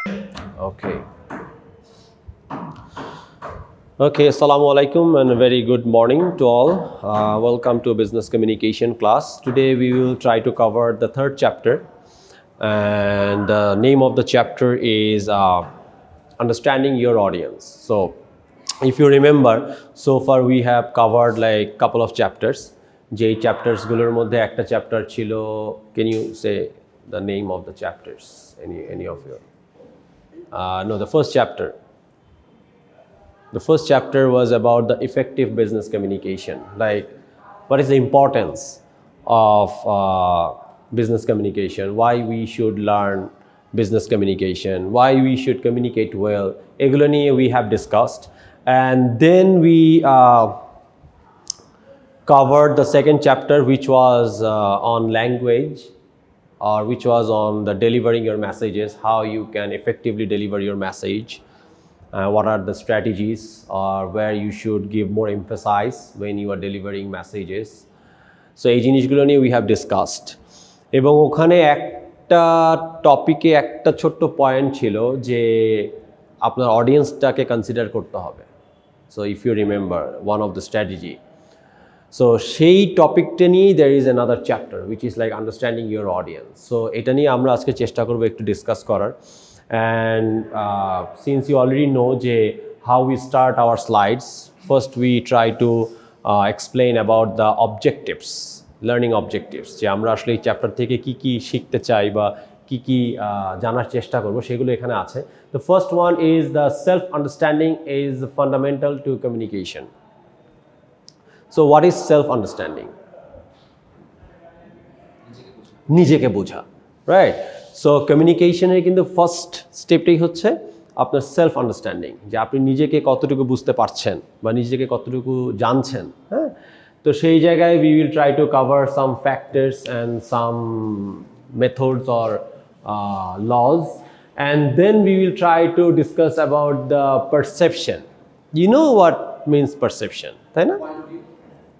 Okay. Okay, assalamu alaikum and a very good morning to all. Welcome to business communication class. Today we will try to cover the third chapter, and the name of the chapter is understanding your audience. So if you remember, so far we have covered like couple of chapters. যেই chapters গুলোর মধ্যে একটা chapter ছিল, can you say the name of the chapters? Any of you? No, the first chapter. The first chapter was about the effective business communication. Like, what is the importance of business communication? Why we should learn business communication? Why we should communicate well? এগুলো নিয়ে we have discussed, and then we covered the second chapter, which was on language, or which was on the delivering your messages, how you can effectively deliver your message. What are the strategies or where you should give more emphasis when you are delivering messages. So এই জিনিসগুলো নিয়ে we have discussed, এবং ওখানে একটা টপিকে একটা ছোট্ট point ছিল যে আপনার অডিয়েন্সটাকে কনসিডার করতে হবে. So if you remember one of the strategy, so সেই টপিকটা নিয়েই there is another chapter which is like understanding your audience. So এটা নিয়ে আমরা আজকে চেষ্টা করব একটু ডিসকাস করার. And since you already know how we start our slides, first we try to explain about the objectives, learning objectives, যে আমরা আসলে এই চ্যাপ্টার থেকে কি কি শিখতে চাই বা কি কি জানার চেষ্টা করব সেগুলো এখানে আছে. The first one is the self understanding is fundamental to communication. So what is self understanding? নিজেকে বোঝা, right? সো কমিউনিকেশনের কিন্তু ফার্স্ট স্টেপটাই হচ্ছে আপনার সেলফ আন্ডারস্ট্যান্ডিং, যে আপনি নিজেকে কতটুকু বুঝতে পারছেন বা নিজেকে কতটুকু জানছেন. হ্যাঁ, তো সেই জায়গায় we will try to cover some factors and some methods or laws, and then we will try to discuss about the perception. You know what means perception, তাই না?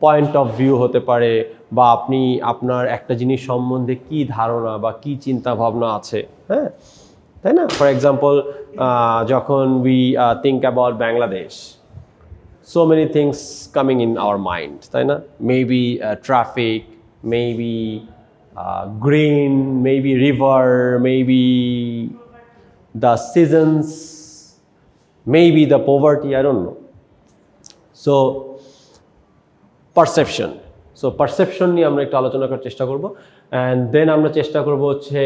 পয়েন্ট অফ ভিউ হতে পারে, বা আপনি আপনার একটা জিনিস সম্বন্ধে কি ধারণা বা কি চিন্তা ভাবনা আছে, হ্যাঁ, তাই না? ফর এক্সাম্পল, যখন we think about Bangladesh, so many things coming in our mind, তাই না? Maybe traffic, maybe green, maybe river, maybe the seasons, maybe the poverty, I don't know. So perception, so perception নিয়ে আমরা একটু আলোচনা করার চেষ্টা করব, অ্যান্ড দেন আমরা চেষ্টা করব হচ্ছে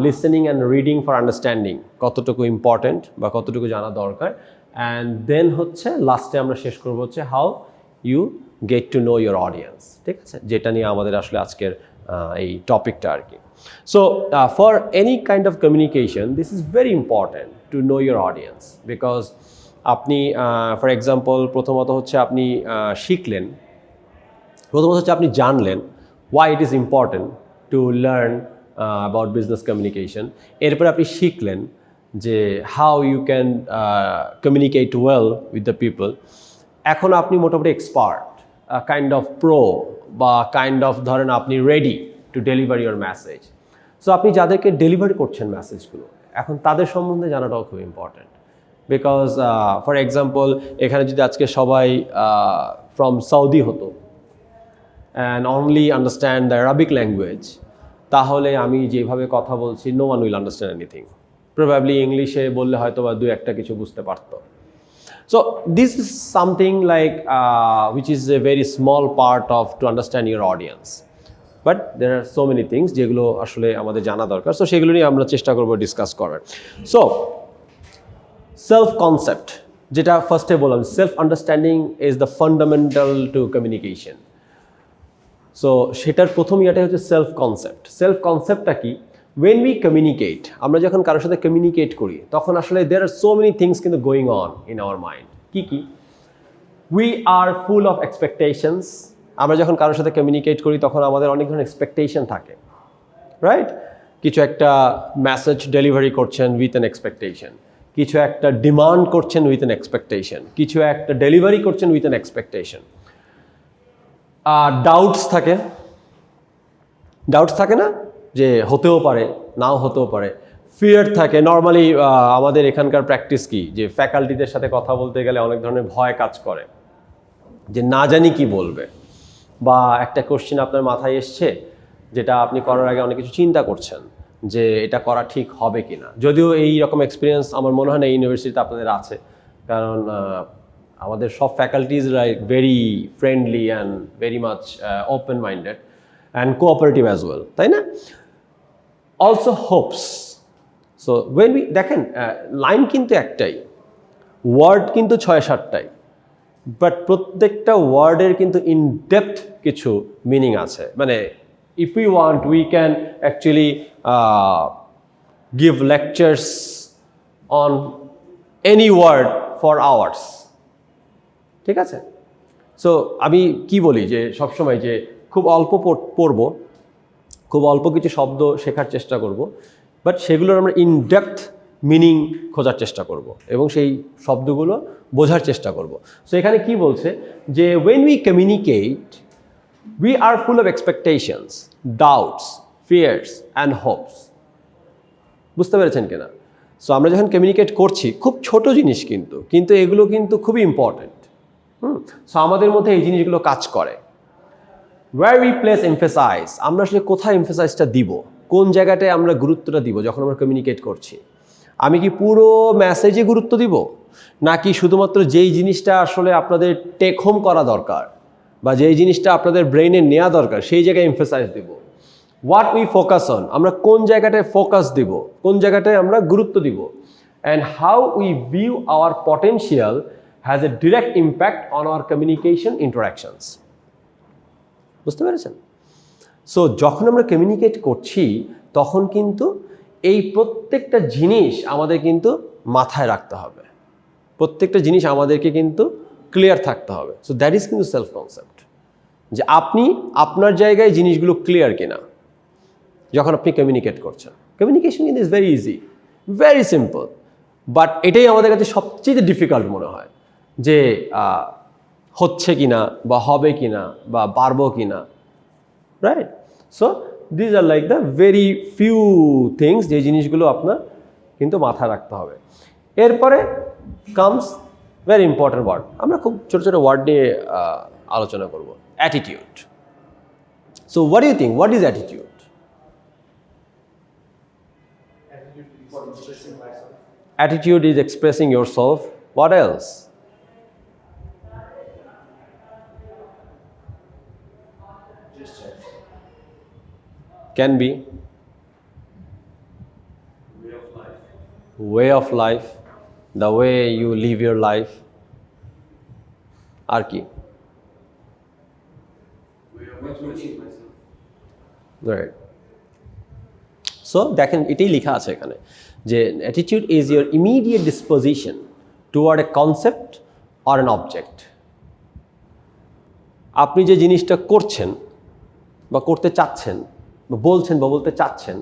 listening and reading for understanding কতটুকু ইম্পর্ট্যান্ট বা কতটুকু জানা দরকার, অ্যান্ড দেন হচ্ছে লাস্টে আমরা শেষ করব হচ্ছে how you get to know your audience. ঠিক আছে, যেটা নিয়ে আমাদের আসলে আজকের এই টপিকটা আর কি. So for any kind of communication this is very important to know your audience, because আপনি ফর এক্সাম্পল প্রথমত হচ্ছে আপনি শিখলেন, প্রথমত হচ্ছে আপনি জানলেন why it is important to learn about business communication. এরপর আপনি শিখলেন যে how you can communicate well with the people. এখন আপনি মোটামুটি এক্সপার্ট, কাইন্ড অফ প্রো, বা কাইন্ড অফ ধরেন আপনি ready to deliver your message. So আপনি যাদেরকে ডেলিভার করছেন মেসেজগুলো, এখন তাদের সম্বন্ধে জানাটাও খুব ইম্পর্ট্যান্ট, বিকজ ফর এক্সাম্পল এখানে যদি আজকে সবাই ফ্রম সৌদি হতো and only understand the Arabic language, তাহলে আমি যেভাবে কথা বলছি no one will understand anything. Probably ইংলিশে বললে হয়তো বা দু একটা কিছু বুঝতে পারতো. So this is something like which is a very small part of to understand your audience, but there are so many things যেগুলো আসলে আমাদের জানা দরকার. সো সেগুলো নিয়ে আমরা চেষ্টা করব ডিসকাস করার. সো সেলফ কনসেপ্ট, যেটা ফার্স্টে বললাম, self understanding is the fundamental to communication. So সেটার প্রথম ইয়াটা হচ্ছে সেলফ কনসেপ্ট. সেলফ কনসেপ্টটা কি? ওয়েন উই কমিউনিকেট, আমরা যখন কারোর সাথে কমিউনিকেট করি তখন আসলে দেয়ার আর সো মেনি থিংস কিন্তু going on in our mind. কি কি? We are full of expectations. আমরা যখন কারোর সাথে কমিউনিকেট করি তখন আমাদের অনেক ধরনের এক্সপেকটেশন থাকে, রাইট? কিছু একটা মেসেজ ডেলিভারি করছেন উইথ অ্যান এক্সপেকটেশন, কিছু একটা ডিমান্ড করছেন উইথ অ্যান এক্সপেকটেশন, কিছু একটা ডেলিভারি করছেন উইথ অ্যান এক্সপেকটেশন. ডাউটস থাকে না, যে হতেও পারে নাও হতেও পারে. ফিয়ার থাকে। নর্মালি আমাদের এখানকার প্র্যাকটিস কি, যে ফ্যাকাল্টিদের সাথে কথা বলতে গেলে অনেক ধরনের ভয় কাজ করে, যে না জানি কি বলবে, বা একটা কোশ্চেন আপনার মাথায় এসছে যেটা আপনি করার আগে অনেক কিছু চিন্তা করছেন যে এটা করা ঠিক হবে কি না। যদিও এই রকম এক্সপিরিয়েন্স আমার মনে হয় না ইউনিভার্সিটিতে আপনাদের আছে, কারণ আমাদের সব ফ্যাকাল্টিজরা very friendly and very much open minded and cooperative as well, তাই না? Also hopes. So when we দেখেন, লাইন কিন্তু একটাই, ওয়ার্ড কিন্তু 6-7টাই, বাট প্রত্যেকটা ওয়ার্ডের কিন্তু ইন ডেপথ কিছু মিনিং আছে। মানে if we want we can actually give lectures on any word for hours, ঠিক আছে? সো আমি কি বলি যে সবসময় যে খুব অল্প পড়বো, খুব অল্প কিছু শব্দ শেখার চেষ্টা করব, বাট সেগুলোর আমরা ইন ডেপথ মিনিং খোঁজার চেষ্টা করব এবং সেই শব্দগুলো বোঝার চেষ্টা করব। সো এখানে কি বলছে যে when we communicate we are full of expectations, doubts, fears and hopes. বুঝতে পেরেছেন কিনা? সো আমরা যখন কমিউনিকেট করছি, খুব ছোট জিনিস কিন্তু এগুলো কিন্তু খুবই ইম্পর্টেন্ট। সো আমাদের মধ্যে এই জিনিসগুলো কাজ করে। ওয়ার উই প্লেস এমফেসাইজ, আমরা আসলে কোথায় এমফেসাইজটা দিব, কোন জায়গাটায় আমরা গুরুত্বটা দিব যখন আমরা কমিউনিকেট করছি। আমি কি পুরো মেসেজে গুরুত্ব দিব, নাকি শুধুমাত্র যেই জিনিসটা আসলে আপনাদের টেক হোম করা দরকার বা যেই জিনিসটা আপনাদের ব্রেইনে নেওয়া দরকার সেই জায়গায় এমফেসাইজ দিব? হোয়াট উই ফোকাস অন, আমরা কোন জায়গাটায় ফোকাস দিব, কোন জায়গাটায় আমরা গুরুত্ব দিব। And how we view our potential has a direct impact on our communication interactions. বুঝতে পেরেছেন? সো যখন আমরা কমিউনিকেট করছি তখন কিন্তু এই প্রত্যেকটা জিনিস আমাদের কিন্তু মাথায় রাখতে হবে, প্রত্যেকটা জিনিস আমাদেরকে কিন্তু ক্লিয়ার থাকতে হবে। সো দ্যাট ইজ কিন্তু সেলফ কনসেপ্ট, যে আপনি আপনার জায়গায় জিনিসগুলো ক্লিয়ার কিনা যখন আপনি কমিউনিকেট করছেন। কমিউনিকেশন কিন্তু is very easy, very simple, but এটাই আমাদের কাছে সবচেয়ে ডিফিকাল্ট মনে হয়, যে হচ্ছে কিনা বা হবে কিনা বা পারবো কিনা, right? So these are like the very few things, যে জিনিসগুলো আপনার কিন্তু মাথায় রাখতে হবে। এরপরে কামস ভেরি ইম্পর্টেন্ট ওয়ার্ড, আমরা খুব ছোটো ছোটো ওয়ার্ড নিয়ে আলোচনা করব। Attitude. So what you think, what is attitude? Attitude is expressing yourself. What else? Can be way of life, the way you live your life. আর কি? Right. So দেখেন এটাই লেখা আছে এখানে, যে attitude is your immediate disposition toward A concept or an object. আপনি যে জিনিসটা করছেন বা করতে চাচ্ছেন বা বলছেন বা বলতে চাচ্ছেন,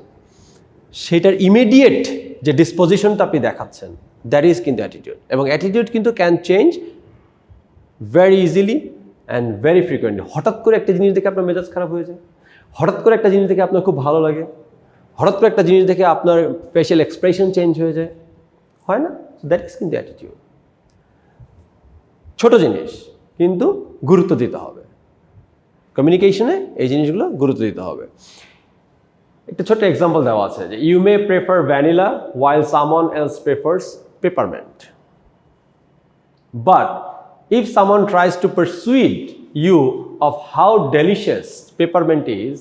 সেটার ইমিডিয়েট যে ডিসপোজিশনটা আপনি দেখাচ্ছেন, দ্যাট ইজ কিন্তু অ্যাটিটিউড। এবং অ্যাটিটিউড কিন্তু can change very easily and very frequently. হঠাৎ করে একটা জিনিস দেখে আপনার মেজাজ খারাপ হয়ে যায়, হঠাৎ করে একটা জিনিস দেখে আপনার খুব ভালো লাগে, হঠাৎ করে একটা জিনিস দেখে আপনার ফেশিয়াল এক্সপ্রেশন চেঞ্জ হয়ে যায়, হয় না? দ্যাট ইজ কিন্তু অ্যাটিটিউড। ছোট জিনিস কিন্তু গুরুত্ব দিতে হবে, কমিউনিকেশনে এই জিনিসগুলো গুরুত্ব দিতে হবে। একটা ছোট্ট এক্সাম্পল দেওয়া আছে, যে you may prefer vanilla while someone else prefers peppermint, but if someone tries to persuade you of how delicious peppermint is,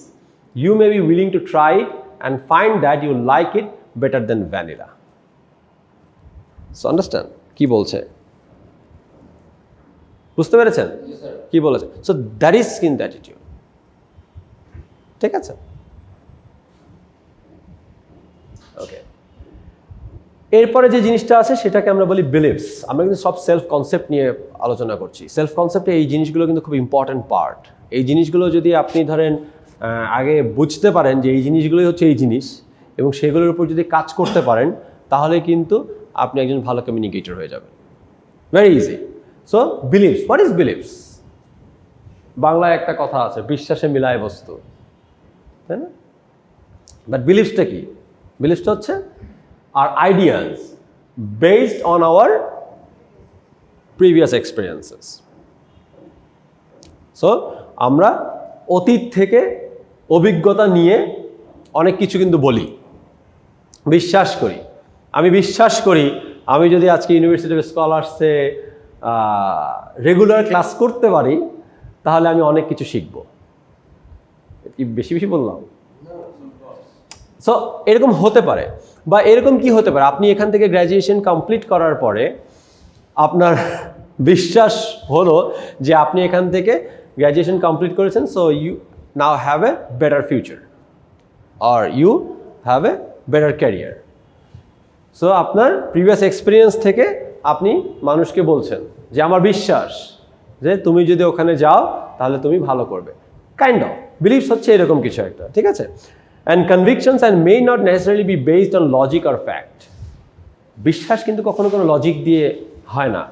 you may be willing to try it and find that you like it better than vanilla. So understand কি বলছে? বুঝতে পেরেছেন কি বলেছে? So that is skin attitude. ঠিক আছে? ওকে, এরপরে যে জিনিসটা আছে সেটাকে আমরা বলি বিলিভস। আমরা কিন্তু সব সেলফ কনসেপ্ট নিয়ে আলোচনা করছি। সেলফ কনসেপ্টে এই জিনিসগুলো কিন্তু খুব ইম্পর্টেন্ট পার্ট। এই জিনিসগুলো যদি আপনি ধরেন আগে বুঝতে পারেন যে এই জিনিসগুলোই হচ্ছে এই জিনিস, এবং সেগুলোর উপর যদি কাজ করতে পারেন, তাহলে কিন্তু আপনি একজন ভালো কমিউনিকেটর হয়ে যাবেন। Very easy. So believes, what is believes? বাংলায় একটা কথা আছে, বিশ্বাসে মিলায় বস্তু, তাই না? বাট বিলিভসটা কি? বিলিভসটা হচ্ছে our ideas based on our previous experiences. So আমরা অতীত থেকে অভিজ্ঞতা নিয়ে অনেক কিছু কিন্তু বলি, বিশ্বাস করি। আমি বিশ্বাস করি আমি যদি আজকে ইউনিভার্সিটি অফ স্কলার্সে রেগুলার ক্লাস করতে পারি তাহলে আমি অনেক কিছু শিখব। বেশি বেশি বললাম? সো এরকম হতে পারে, বা এরকম কি হতে পারে, আপনি এখান থেকে গ্র্যাজুয়েশন কমপ্লিট করার পরে আপনার বিশ্বাস হলো যে আপনি এখান থেকে গ্র্যাজুয়েশন কমপ্লিট করেছেন, so you now have a better future or you have a better career. So আপনার প্রিভিয়াস এক্সপিরিয়েন্স থেকে আপনি মানুষকে বলছেন যে আমার বিশ্বাস যে তুমি যদি ওখানে যাও তাহলে তুমি ভালো করবে, কাইন্ড অফ বিলিভস হচ্ছে এরকম কিছু একটা, ঠিক আছে। And কনভিকশনস and may not necessarily B based on logic or fact. বিশ্বাস কিন্তু কখনো কোনো লজিক দিয়ে হয় না।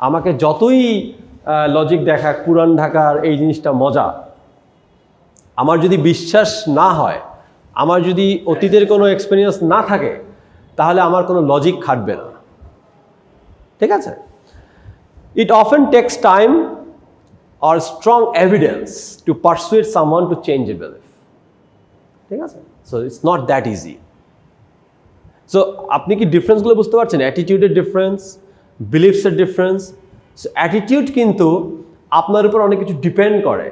আমাকে যতই লজিক দেখাক পুরান ঢাকার এই জিনিসটা মজা, আমার যদি বিশ্বাস না হয়, আমার যদি অতীতের কোনো এক্সপিরিয়েন্স না থাকে, তাহলে আমার কোনো লজিক খাটবে না, ঠিক আছে। It often takes time or strong evidence two pursuit someone to change A belief, ঠিক আছে। So it's not that easy. So আপনি কি ডিফারেন্সগুলো বুঝতে পারছেন? অ্যাটিটিউডের ডিফারেন্স, বিলিফসের ডিফারেন্স। সো অ্যাটিটিউড কিন্তু আপনার উপর অনেক কিছু ডিপেন্ড করে।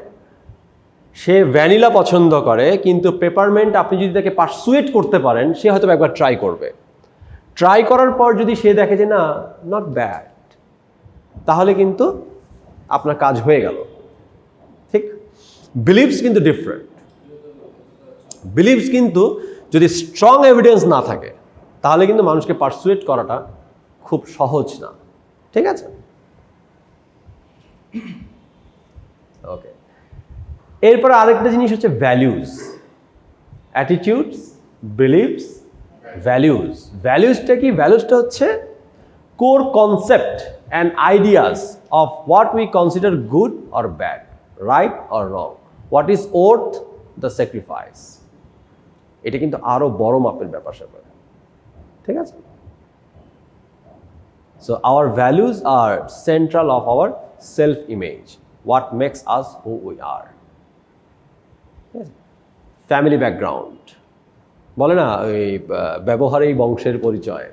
সে ভ্যানিলা পছন্দ করে, কিন্তু পেপারমেন্ট আপনি যদি তাকে পারসুয়েট করতে পারেন, সে হয়তো একবার ট্রাই করবে। ট্রাই করার পর যদি সে দেখে যে না, নট ব্যাড, তাহলে কিন্তু আপনার কাজ হয়ে গেল, ঠিক। বিলিভস কিন্তু ডিফারেন্ট। বিলিভস কিন্তু যদি স্ট্রং এভিডেন্স না থাকে তাহলে কিন্তু মানুষকে পারসুয়েট করাটা খুব সহজ না, ঠিক আছে। ওকে, এরপর আরেকটা জিনিস হচ্ছে ভ্যালুজ। Attitudes, beliefs, values. ভ্যালুজটা কি? ভ্যালুজটা হচ্ছে core concept and ideas of what we consider good or bad, right or wrong, what is worth the sacrifice. এটা কিন্তু আরো বড় মাপের ব্যাপার স্যাপার, ঠিক আছে। So our values are central of our self image, what makes us who we are. Family background বলে না, ওই ব্যবহারেই বংশের পরিচয়।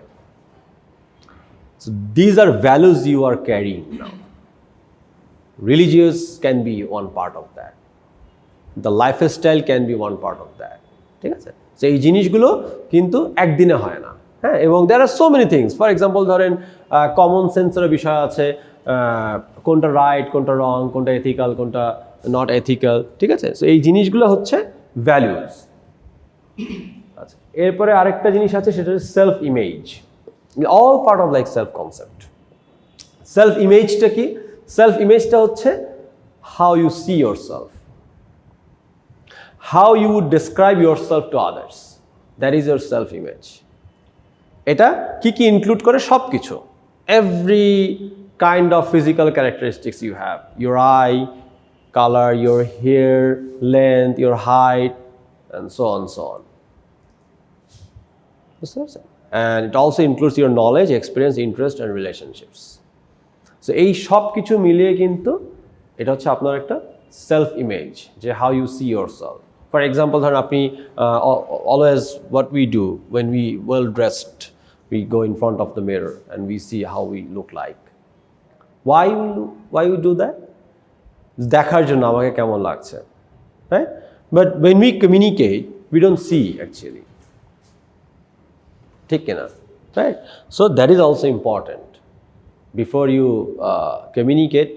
So these are values you are carrying now. Religious can be one part of that. The lifestyle can be one part of that. ঠিক আছে? So এই জিনিসগুলো কিন্তু একদিনে হয় না, হ্যাঁ। এবং there are so many things. For example, ধরেন কমন সেন্সের বিষয় আছে, কোনটা রাইট, কোনটা রং, কোনটা এথিক্যাল, কোনটা নট এথিক্যাল, ঠিক আছে। সো এই জিনিসগুলো হচ্ছে ভ্যালুজ। আচ্ছা, এরপরে আরেকটা জিনিস আছে, সেটা হচ্ছে self image. All part of like self concept. Self ইমেজটা কি? সেলফ ইমেজটা হচ্ছে how you see yourself, how you would describe yourself to others, that is your self image. এটা কি কি ইনক্লুড করে? সব কিছু, every kind of physical characteristics you have, your eye colour, your hair length, your height, and so on, so on. And it also includes your knowledge, experience, interest and relationships. So এই সব কিছু মিলিয়ে কিন্তু এটা হচ্ছে আপনার একটা self image, যে how you see yourself. For example, ধরেন আপনি always what we do when we well dressed, we go in front of the mirror and we see how we look like. Why we do that? দেখার জন্য আমাকে কেমন লাগছে, right? But when we communicate, we don't see actually. ঠিক না? Right? So that is also important. Before you communicate,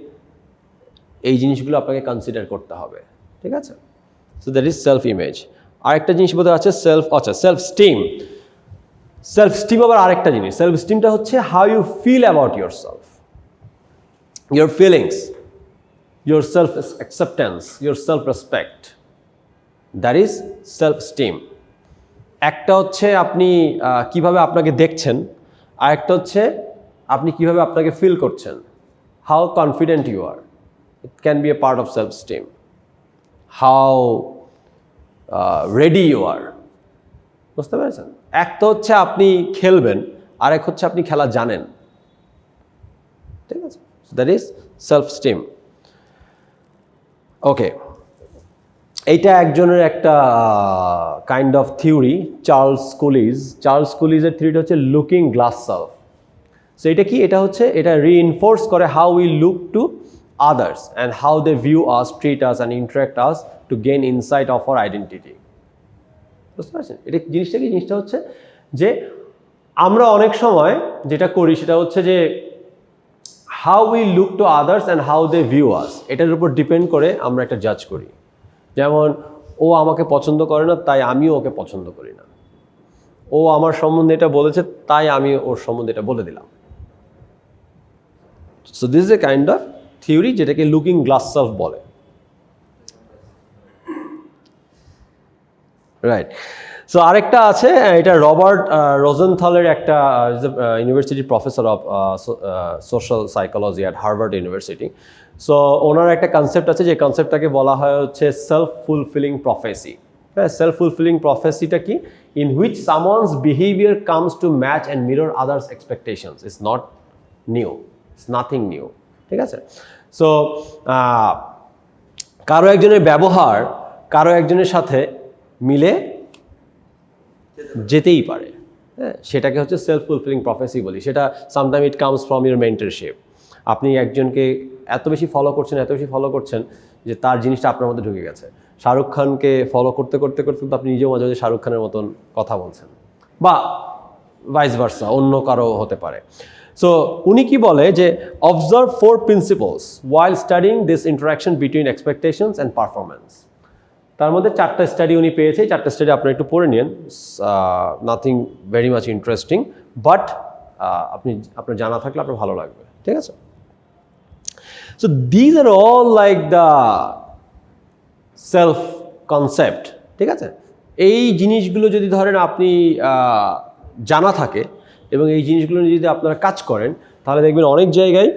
এই জিনিসগুলো আপনাকে কনসিডার করতে হবে, ঠিক আছে। So that is self image. আরেকটা জিনিস বোধ আছে সেলফ স্টিম। সেলফ স্টিম আবার আরেকটা জিনিস। সেলফ স্টিমটা হচ্ছে how you feel about yourself, your feelings, your self acceptance, your self respect. That is self esteem. একটা হচ্ছে আপনি কিভাবে আপনাকে দেখছেন, আর একটা হচ্ছে আপনি কিভাবে আপনাকে ফিল করছেন, how confident you are. It can be a part of self esteem. How ready you are, বুঝতে পেরেছেন? এক তো হচ্ছে আপনি খেলবেন, আর এক হচ্ছে আপনি খেলা জানেন। ঠিক আছে, দ্যাট ইজ সেলফ স্টিম। ওকে, এইটা একজনের একটা কাইন্ড অফ থিওরি, চার্লস কুলিজের থিওরিটা হচ্ছে লুকিং গ্লাস সেলফ। সো এটা কি? এটা হচ্ছে, এটা রিইনফোর্স করে how we look to others and how they view us, treat us and interact us to gain insight of our identity. বুঝতে পারছেন? এটা জিনিসটা কি? জিনিসটা হচ্ছে যে আমরা অনেক সময় যেটা করি সেটা হচ্ছে যে how we look to others and how they view us, এটার উপর ডিপেন্ড করে আমরা একটা জাজ করি। যেমন ও আমাকে পছন্দ করে না, তাই আমিও ওকে পছন্দ করি না। ও আমার সম্বন্ধে এটা বলেছে, তাই আমি ওর সম্বন্ধে এটা বলে দিলাম। So this is a kind of theory যেটাকে লুকিং গ্লাস সেলফ বলে। রাইট। সো আরেকটা আছে, এটা রবার্ট রোজেনথলের একটা university professor of social psychology at Harvard University. So ওনার একটা কনসেপ্ট আছে, যে কনসেপ্টটাকে বলা হয় হচ্ছে সেলফ ফুলফিলিং প্রফেসি। হ্যাঁ, সেলফ ফুলফিলিং প্রফেসিটা কি? In which someone's behaviour comes to match and mirror others expectations. It's not new, it's nothing new. ঠিক আছে? সো কারো একজনের ব্যবহার কারো একজনের সাথে মিলে যেতেই পারে। হ্যাঁ, সেটাকে হচ্ছে সেলফ ফুলফিলিং প্রফেসি বলি। সেটা sometime it comes from your mentorship. আপনি একজনকে এত বেশি ফলো করছেন যে তার জিনিসটা আপনার মধ্যে ঢুকে গেছে। শাহরুখ খানকে ফলো করতে করতে করতে তো আপনি নিজেও মাঝে মাঝে শাহরুখ খানের মতন কথা বলছেন, বা ভাইস ভার্সা অন্য কারো হতে পারে। সো উনি কি বলে যে observe 4 principles while studying this interaction between expectations and performance. তার মধ্যে 4টা স্টাডি উনি পেয়েছে। 4টা স্টাডি আপনারা একটু পড়ে নিন, nothing very much interesting, but আপনার জানা থাকলে আপনার ভালো লাগবে। ঠিক আছে? So these are all like the self concept. ঠিক আছে? এই জিনিসগুলো যদি ধরেন আপনি জানা থাকে এবং এই জিনিসগুলো যদি আপনারা কাজ করেন, তাহলে দেখবেন অনেক জায়গায়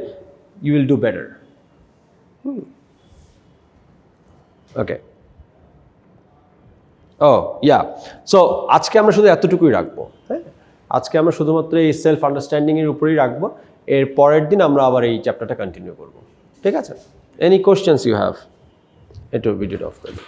you will do better. Okay, so আজকে আমরা শুধু এতটুকুই রাখবো। হ্যাঁ, আজকে আমরা শুধুমাত্র এই সেলফ আন্ডারস্ট্যান্ডিংয়ের উপরেই রাখবো। এর পরের দিন আমরা আবার এই চ্যাপ্টারটা কন্টিনিউ করবো। ঠিক আছে? Any questions you have? একটু ভিডিওটা অফ করে দিন।